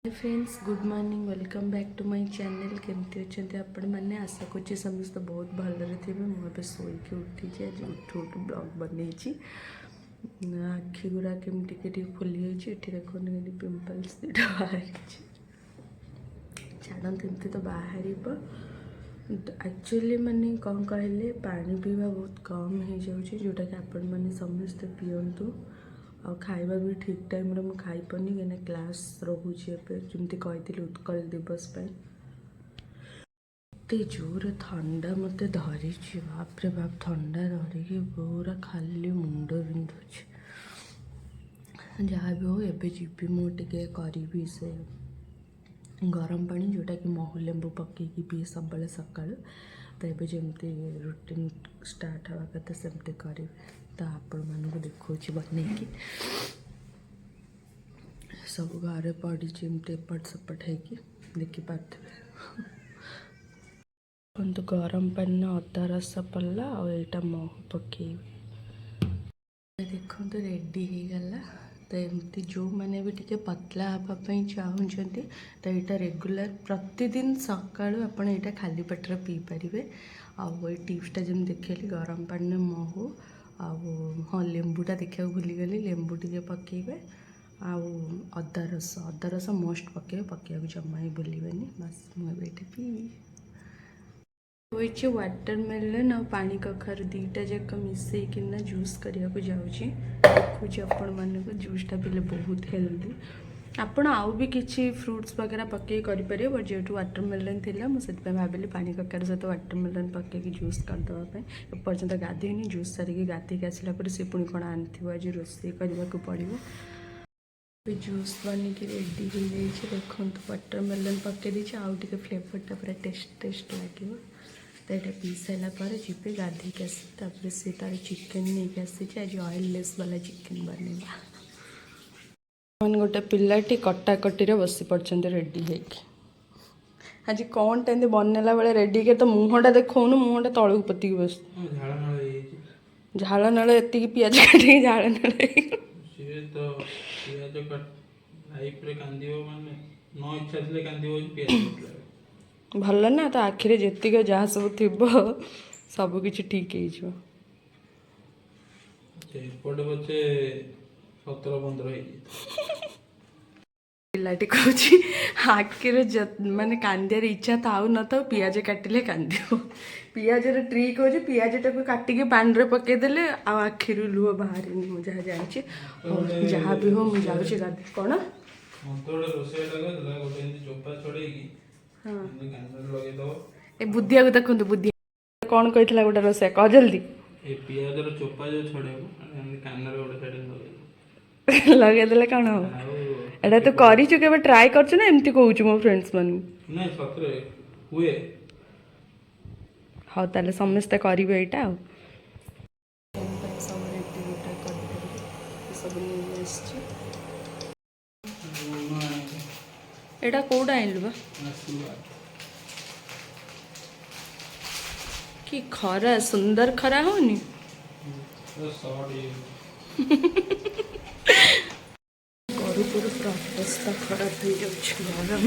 Friends good morning welcome back to my channel केमती अच्छा आपण मैंने आशा कर समस्त बहुत भलरे थे मुझे शोक उठी आज उठू उठू ब्लॉग बन आखि गुरा केमती फुली ये देखो पिंपल्स दुटा बाहरी छाड़ते एमती तो बाहर एक्चुअली माने कौन कहले पानी पीवा बहुत कम हो जाऊँगी जोटा कि आपण मैंने समस्ते पीयंतु और खाइबा भी ठीक टाइम रे मु खाई पानी कहीं क्लास रोचे जमी कही उत्कल दिवस एते जोर ठंडा मत धरी बाप रे बाप ठंडा धरिकी पूरा खाली मुंड बिंधुच जहाँ भी हो एबे जीपी मुझे करी से गरम पानी जोटा कि महू लेंबू पकईकी पी सब सका तो ये जमती रुटीन स्टार्ट हवा कथा सेमती करी तो आपण मानक देखा बनईकी सब घरे पड़ी एपट सेपट होगी देखिपारे तो गरम पानी अदा रस पड़ला और यहाँ महू पकई देखो रेडी हो गला तो एमती जो मैंने भी टिके पतला हाँपाई चाहते तो यहाँ रेगुलर प्रतिदिन सकालू आपड़ यहाँ खाली पेटर पी पारे आउ ये टिप्सटा जमी देखली गरम पानी महू हाँ लेंबूटा देखा भूलीगली लेंबू टे पकेबे आउ अदा रस मस्ट पकेबे जमा ही भूलबेनि बस मुझे पीबी वाटरमेलन और पानी कखारु दीटा जाक मिसेकिना जूस करने को जाऊँगी देखुची आपण मानक जूसटा पीले बहुत हेल्दी आपण आउ भी किसी फ्रुट्स वगैरह पकई करें बट जेहतु वाटरमेलन थी मुझे भाविली पानी कखार सहित वाटरमेलन पकईकी जूस करदेवाई एपर्तंत गाधेनी जूस सारिकी गाधेक आसला से पुणी कौन आनी आज रोषे करने को पड़ो जूस बनिकी रेडी हो जाइए देखो वाटरमेलन पकई देती आउ टे फ्लेवरटा पूरा टेस्ट लगे तो यहाँ पी सारापर जी गाधिक आसपर सी तार चिकेन नहीं आसी आज ऑयललेस वाला चिकेन बनवा मैंने गोटे पिलाटी कटाकटी बसी पड़ते रेडी होगी आज कौन टा बनला बेले रेडी के तो मुहटा देखौनु मुहटा तलू पतिक बस झाड़ नाल ये पिज काटिक झाड़ नाल भल ना तो आखिरे जेतिक जहाँ सब थी सबकि ठीक हो पिलाटी कह आखिरे माने कांदियार इच्छा थाउ न था पियाज काटिले कांद पियाज ट्रिक हो पियाजटा को काटिके पानी रे पकईदेले आखिर लुह बाहर मुझे जानी जहाँ भी हो मुझे गाधे कौन ए बुद्धिया को देखो बुद्धिया कौन कही गोटे रोषे कह जल्दी लगेदेले कौन हम एटा तो करिछु केबे ट्राई करछु ना एमती कहूछु मो फ्रेंड्स मन नै सतरे हुए हां ताले समस्त करिवे एटा एटा कोडा आइलु बा कि खरा सुंदर खरा होनी करू पूरा पूरा अवस्था खराब हो गरम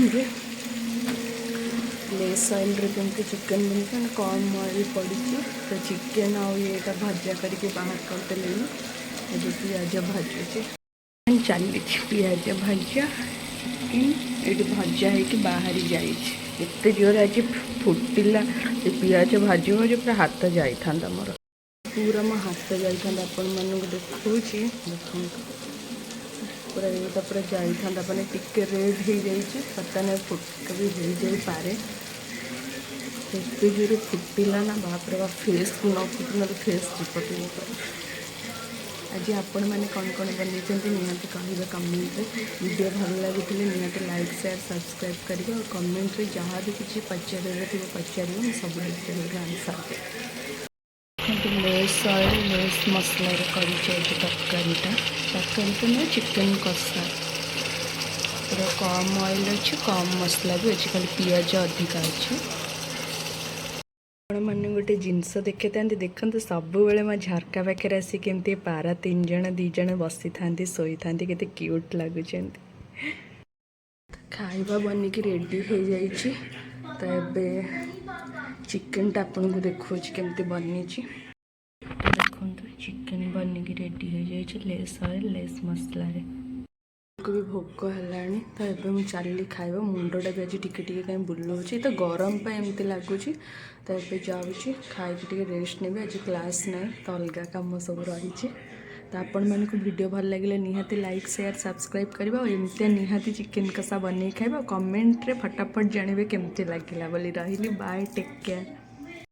लेस ऑयल रे चिकेन बनते कम ऑयल पड़ी तो चिकेन आईटा भजा करके बाहर करदेले ये पियाज भाजुचे चली पियाज भजा चिकेन ये भजा हो बाहरी जाते जोर आज फुटिला पियाज भाजी भाजी पूरा हाथ जाता मोर पूरा मो हाथ जाता आपण मानक देखा देखो पूरा ये पूरा जाता मैंने टिके रेड हो जाइए पता नहीं फुट भी हो जापे जोर फुटिला ना बाप रे बाप फेस को न फुटना तो फेस चिपट आज आपण मैंने कौन कौन बनते निहत कह कमेंट वीडियो भल लगी निहत लाइक शेयर सब्सक्राइब करेंगे और कमेंट रे जहाँ भी किसी पचार थी पचार सब आंसर दे लेस ऑयल लेस मसला तरकारीटा तरकारी तो ना चिकेन कषा पूरा कम ऑयल अच्छे कम मसला भी अच्छे खाली पियाज अधिका अच्छे मैंने गोटे जिनस देखी था देखते सब बेले मैं झरका पाखे आसिक केमती पारा 3 जण 2 जण बसी था शोई था के क्यूट लगुच खाइबा बनिकी रेडी हो जाइए। तो ये चिकेनटा आपन को देखो केमती बनी। देखो चिकेन बनिकी रेडी हो जाइए लेस ऑयल लेस मसला को भी भोक है। तो ये मुझे चली खाइबा मुंडटा भी आज टिके कहीं बुलाऊँ तो गरम पर एमती लगुच। तो ये जाऊँगी खाई रेस्ट ने आज क्लास ना तो अलग कम सब रही। तो आपण मानक वीडियो भल लगे निहाती लाइक शेयर सब्सक्राइब करबा और एमती निहाती चिकेन कषा बन खाइबा कमेंट रे फटाफट जानवे केमती लगिला बोली रही। Bye take care.